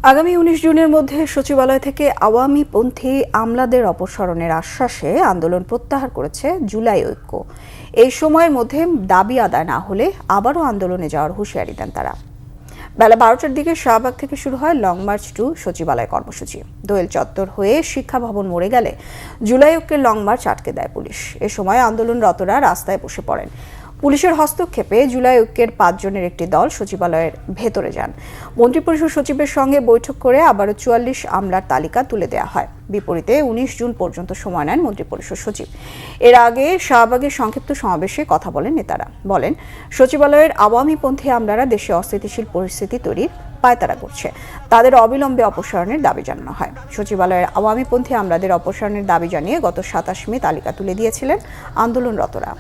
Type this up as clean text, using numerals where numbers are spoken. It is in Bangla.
আগামী ১৯ জুনের মধ্যে সচিবালয় থেকে আওয়ামীপন্থী আমলাদের অপসারণের আশ্বাসে আন্দোলন প্রত্যাহার করেছে জুলাই ঐক্য। এই সময়ের মধ্যে দাবি আদায় না হলে আবারও আন্দোলনে যাওয়ার হুঁশিয়ারি দেন তারা। বেলা ১২টার দিকে শাহবাগ থেকে শুরু হয় লং মার্চ টু সচিবালয় কর্মসূচি। দোয়েল চত্বর হয়ে শিক্ষা ভবন মোড়ে গেলে জুলাই ঐক্যের লং মার্চ আটকে দেয় পুলিশ। এ সময় আন্দোলনরতরা রাস্তায় বসে পড়েন। পুলিশের হস্তক্ষেপে জুলাই ঐক্যের ৫ জনের একটি দল সচিবালয়ের ভেতরে যান। মন্ত্রিপরিষদ সচিবের সঙ্গে বৈঠক করে আবারও ৪৪ আমলার তালিকা তুলে দেওয়া হয়। বিপরীতে ১৯ জুন পর্যন্ত সময় নেন মন্ত্রিপরিষদ সচিব। এর আগে শাহবাগের সংক্ষিপ্ত সমাবেশে কথা বলেন নেতারা। বলেন, সচিবালয়ের আওয়ামীপন্থী আমলারা দেশে অস্থিতিশীল পরিস্থিতি তৈরির পায়তারা করছে। তাদের অবিলম্বে অপসারণের দাবি জানানো হয়। সচিবালয়ের আওয়ামীপন্থী আমলাদের অপসারণের দাবি জানিয়ে গত ২৭ মে তালিকা তুলে দিয়েছিলেন আন্দোলনরতরা।